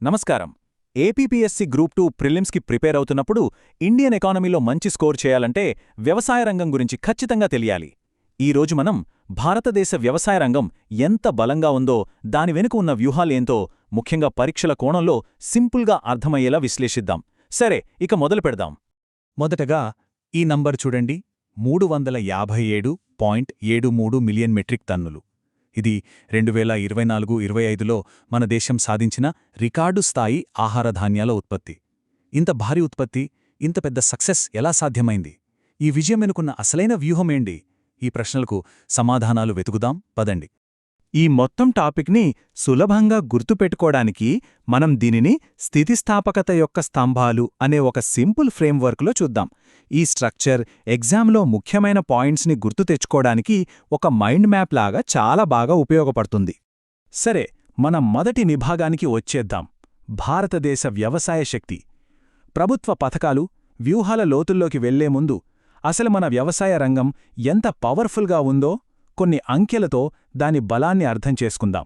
నమస్కారం. APPSC group 2 ప్రిలిమ్స్కి prepare అవుతున్నప్పుడు Indian ఎకానమీలో మంచి స్కోర్ చేయాలంటే వ్యవసాయ రంగం గురించి ఖచ్చితంగా తెలియాలి. ఈరోజు మనం భారతదేశ వ్యవసాయ రంగం ఎంత బలంగా ఉందో, దాని వెనుక ఉన్న వ్యూహాలేంతో ముఖ్యంగా పరీక్షల కోణంలో సింపుల్గా అర్థమయ్యేలా విశ్లేషిద్దాం. సరే, ఇక మొదలు పెడదాం. మొదటగా ఈ నంబర్ చూడండి, 357.73 మిలియన్ మెట్రిక్ టన్నులు. ఇది 2024-25లో మన దేశం సాధించిన రికార్డు స్థాయి ఆహారధాన్యాల ఉత్పత్తి. ఇంత భారీ ఉత్పత్తి, ఇంత పెద్ద సక్సెస్ ఎలా సాధ్యమైంది? ఈ విజయం వెనుకున్న అసలైన వ్యూహమేంటి? ఈ ప్రశ్నలకు సమాధానాలు వెతుకుదాం పదండి. ఈ మొత్తం టాపిక్ని సులభంగా గుర్తుపెట్టుకోవడానికి మనం దీనిని స్థితిస్థాపకత యొక్క స్తంభాలు అనే ఒక సింపుల్ ఫ్రేమ్వర్క్లో చూద్దాం. ఈ స్ట్రక్చర్ ఎగ్జామ్లో ముఖ్యమైన పాయింట్స్ని గుర్తు తెచ్చుకోవడానికి ఒక మైండ్ మ్యాప్ లాగా చాలా బాగా ఉపయోగపడుతుంది. సరే, మన మొదటి విభాగానికి వచ్చేద్దాం. భారతదేశ వ్యవసాయ శక్తి. ప్రభుత్వ పథకాలు, వ్యూహాల లోతుల్లోకి వెళ్లే ముందు అసలు మన వ్యవసాయ రంగం ఎంత పవర్ఫుల్గా ఉందో కొన్ని అంకెలతో దాని బలాన్ని అర్థం చేసుకుందాం.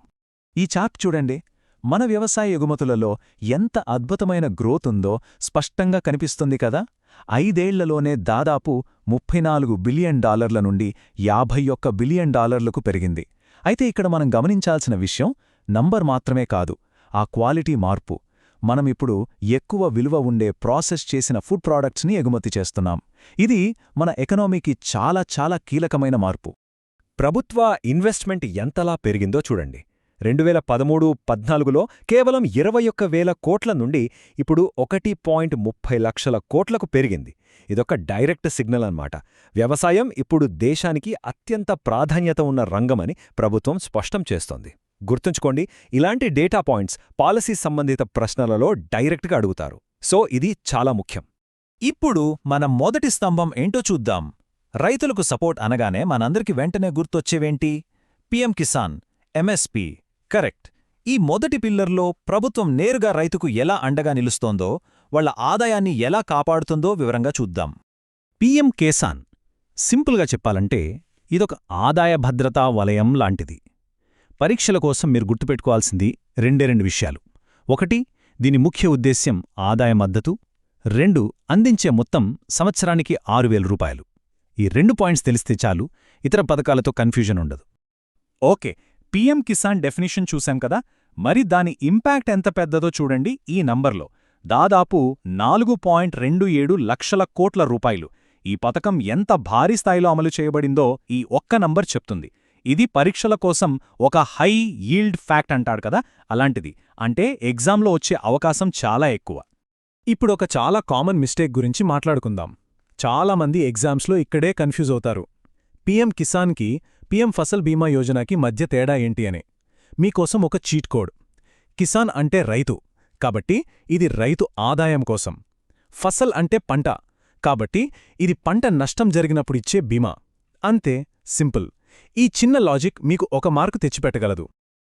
ఈ చార్ట్ చూడండి. మన వ్యవసాయ ఎగుమతులలో ఎంత అద్భుతమైన గ్రోత్ ఉందో స్పష్టంగా కనిపిస్తుంది కదా. 5 ఏళ్లలోనే దాదాపు $34 బిలియన్ నుండి $51 బిలియన్ పెరిగింది. అయితే ఇక్కడ మనం గమనించాల్సిన విషయం నంబర్ మాత్రమే కాదు, ఆ క్వాలిటీ మార్పు. మనమిప్పుడు ఎక్కువ విలువ ఉండే ప్రాసెస్ చేసిన ఫుడ్ ప్రాడక్ట్స్ని ఎగుమతి చేస్తున్నాం. ఇది మన ఎకనామీకి చాలా చాలా కీలకమైన మార్పు. ప్రభుత్వ ఇన్వెస్ట్మెంట్ ఎంతలా పెరిగిందో చూడండి. 2013-14లో కేవలం 21,000 కోట్ల నుండి ఇప్పుడు 1.30 లక్షల కోట్లకు పెరిగింది. ఇదొక డైరెక్ట్ సిగ్నల్ అన్నమాట. వ్యవసాయం ఇప్పుడు దేశానికి అత్యంత ప్రాధాన్యత ఉన్న రంగమని ప్రభుత్వం స్పష్టం చేస్తోంది. గుర్తుంచుకోండి, ఇలాంటి డేటా పాయింట్స్ పాలసీ సంబంధిత ప్రశ్నలలో డైరెక్ట్గా అడుగుతారు. సో ఇది చాలా ముఖ్యం. ఇప్పుడు మన మొదటి స్తంభం ఏంటో చూద్దాం. రైతులకు సపోర్ట్ అనగానే మనందరికి వెంటనే గుర్తొచ్చేవేంటి? PM Kisan, MSP. కరెక్ట్. ఈ మొదటి పిల్లర్లో ప్రభుత్వం నేరుగా రైతుకు ఎలా అండగా నిలుస్తోందో, వాళ్ల ఆదాయాన్ని ఎలా కాపాడుతుందో వివరంగా చూద్దాం. పీఎం కిసాన్ సింపుల్గా చెప్పాలంటే ఇదొక ఆదాయ భద్రతా వలయం లాంటిది. పరీక్షల కోసం మీరు గుర్తుపెట్టుకోవాల్సింది రెండు విషయాలు. 1, దీని ముఖ్య ఉద్దేశ్యం ఆదాయ మద్దతు. 2, అందించే మొత్తం సంవత్సరానికి $6,000. ఈ 2 పాయింట్స్ తెలిస్తే చాలు, ఇతర పథకాలతో కన్ఫ్యూజన్ ఉండదు. ఓకే, పీఎం కిసాన్ డెఫినిషన్ చూశాం కదా, మరి దాని ఇంపాక్ట్ ఎంత పెద్దదో చూడండి. ఈ నంబర్లో దాదాపు 4.27 లక్షల కోట్ల రూపాయలు. ఈ పథకం ఎంత భారీ స్థాయిలో అమలు చేయబడిందో ఈ ఒక్క నంబర్ చెప్తుంది. ఇది పరీక్షల కోసం ఒక హై యీల్డ్ ఫ్యాక్ట్ అంటాడు కదా, అలాంటిది. అంటే ఎగ్జామ్లో వచ్చే అవకాశం చాలా ఎక్కువ. ఇప్పుడొక చాలా కామన్ మిస్టేక్ గురించి మాట్లాడుకుందాం. చాలామంది ఎగ్జామ్స్లో ఇక్కడే కన్ఫ్యూజ్ అవుతారు. పీఎం కిసాన్కి, పీఎం ఫసల్ బీమా యోజనకి మధ్య తేడా ఏంటి అని. మీకోసం ఒక చీట్ కోడ్. కిసాన్ అంటే రైతు, కాబట్టి ఇది రైతు ఆదాయం కోసం. ఫసల్ అంటే పంట, కాబట్టి ఇది పంట నష్టం జరిగినప్పుడిచ్చే బీమా. అంతే, సింపుల్. ఈ చిన్న లాజిక్ మీకు ఒక మార్కు తెచ్చిపెట్టగలదు.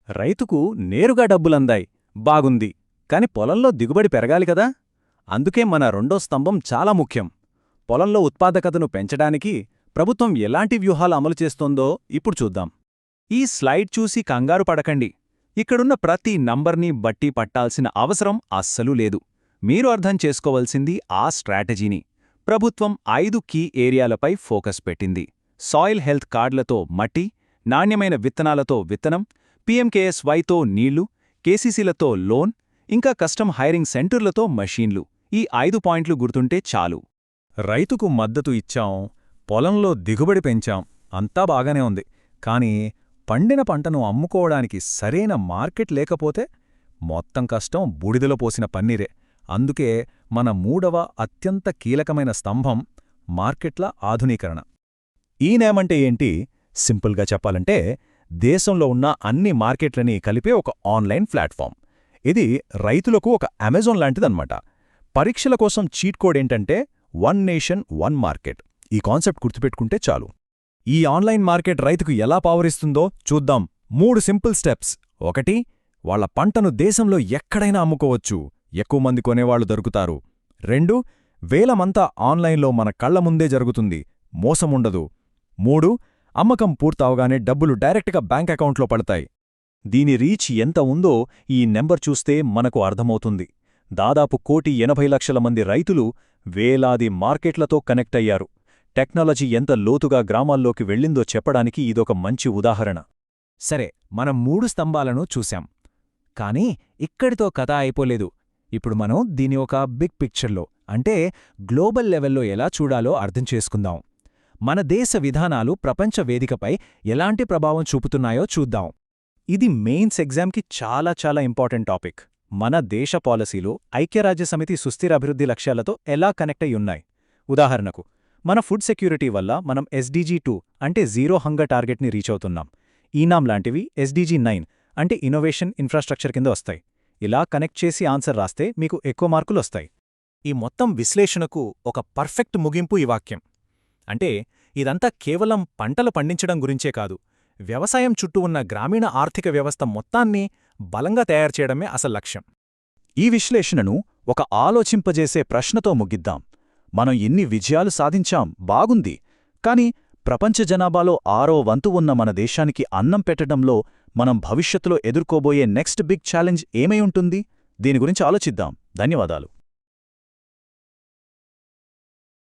రైతుకు నేరుగా డబ్బులందాయి, బాగుంది. కాని పొలంలో దిగుబడి పెరగాలి కదా. అందుకే మన రెండో స్తంభం చాలా ముఖ్యం. పొలంలో ఉత్పాదకతను పెంచడానికి ప్రభుత్వం ఎలాంటి వ్యూహాలు అమలు చేస్తోందో ఇప్పుడు చూద్దాం. ఈ స్లైడ్ చూసి కంగారు పడకండి. ఇక్కడున్న ప్రతి నంబర్ని బట్టి పట్టాల్సిన అవసరం అస్సలు లేదు. మీరు అర్థం చేసుకోవలసింది ఆ స్ట్రాటజీని. ప్రభుత్వం 5 కీ ఏరియాలపై ఫోకస్ పెట్టింది. సాయిల్ హెల్త్ కార్డులతో మట్టి, నాణ్యమైన విత్తనాలతో విత్తనం, పీఎంకేఎస్వైతో నీళ్లు, కేసీసీలతో లోన్, ఇంకా కస్టమ్ హైరింగ్ సెంటర్లతో మషీన్లు. ఈ 5 పాయింట్లు గుర్తుంటే చాలు. రైతుకు మద్దతు ఇచ్చాం, పొలంలో దిగుబడి పెంచాం, అంతా బాగానే ఉంది. కానీ పండిన పంటను అమ్ముకోవడానికి సరైన మార్కెట్ లేకపోతే మొత్తం కష్టం బూడిదలో పోసిన పన్నీరే. అందుకే మన 3వ అత్యంత కీలకమైన స్తంభం మార్కెట్ల ఆధునీకరణ. ఈ నేమంటే ఏంటి? సింపుల్గా చెప్పాలంటే దేశంలో ఉన్న అన్ని మార్కెట్లని కలిపే ఒక ఆన్లైన్ ప్లాట్ఫామ్. ఇది రైతులకు ఒక అమెజాన్ లాంటిదన్నమాట. పరీక్షల కోసం చీట్ కోడ్ ఏంటంటే 1 నేషన్ 1 మార్కెట్. ఈ కాన్సెప్ట్ గుర్తుపెట్టుకుంటే చాలు. ఈ ఆన్లైన్ మార్కెట్ రైతుకు ఎలా పవరిస్తుందో చూద్దాం. 3 సింపుల్ స్టెప్స్. 1, వాళ్ల పంటను దేశంలో ఎక్కడైనా అమ్ముకోవచ్చు, ఎక్కువ మంది కొనేవాళ్లు దొరుకుతారు. 2, వేలమంతా ఆన్లైన్లో మన కళ్ల ముందే జరుగుతుంది, మోసముండదు. 3, అమ్మకం పూర్తవగానే డబ్బులు డైరెక్ట్గా బ్యాంక్ అకౌంట్లో పడతాయి. దీని రీచ్ ఎంత ఉందో ఈ నెంబర్ చూస్తే మనకు అర్థమవుతుంది. దాదాపు 1,80,00,000 మంది రైతులు వేలాది మార్కెట్లతో కనెక్ట్ అయ్యారు. టెక్నాలజీ ఎంత లోతుగా గ్రామాల్లోకి వెళ్ళిందో చెప్పడానికి ఇదొక మంచి ఉదాహరణ. సరే, మనం 3 స్తంభాలను చూశాం. కానీ ఇక్కడితో కథ అయిపోలేదు. ఇప్పుడు మనం దీని ఒక బిగ్ పిక్చర్లో, అంటే గ్లోబల్ లెవెల్లో ఎలా చూడాలో అర్థం చేసుకుందాం. మన దేశ విధానాలు ప్రపంచ వేదికపై ఎలాంటి ప్రభావం చూపుతున్నాయో చూద్దాం. ఇది మెయిన్స్ ఎగ్జామ్కి చాలా చాలా ఇంపార్టెంట్ టాపిక్. మన దేశ పాలసీలు ఐక్యరాజ్యసమితి సుస్థిర అభివృద్ధి లక్ష్యాలతో ఎలా కనెక్ట్ అయి ఉన్నాయి? ఉదాహరణకు, మన ఫుడ్ సెక్యూరిటీ వల్ల మనం SDG 2 అంటే జీరో హంగర్ టార్గెట్ని రీచ్ అవుతున్నాం. ఈనాం లాంటివి SDG 9 అంటే ఇన్నోవేషన్ ఇన్ఫ్రాస్ట్రక్చర్ కింద వస్తాయి. ఇలా కనెక్ట్ చేసి ఆన్సర్ రాస్తే మీకు ఎక్కువ మార్కులొస్తాయి. ఈ మొత్తం విశ్లేషణకు ఒక పర్ఫెక్ట్ ముగింపు ఈ వాక్యం. అంటే ఇదంతా కేవలం పంటలు పండించడం గురించే కాదు, వ్యవసాయం చుట్టూ ఉన్న గ్రామీణ ఆర్థిక వ్యవస్థ మొత్తాన్ని బలంగా తయారు చేయడమే అసలు లక్ష్యం. ఈ విశ్లేషణను ఒక ఆలోచింపజేసే ప్రశ్నతో ముగిద్దాం. మనం ఎన్ని విజయాలు సాధించాం, బాగుంది. కాని ప్రపంచ జనాభాలో 6వ వంతు ఉన్న మన దేశానికి అన్నం పెట్టడంలో మనం భవిష్యత్తులో ఎదుర్కోబోయే నెక్స్ట్ బిగ్ ఛాలెంజ్ ఏమై ఉంటుంది? దీని గురించి ఆలోచిద్దాం. ధన్యవాదాలు.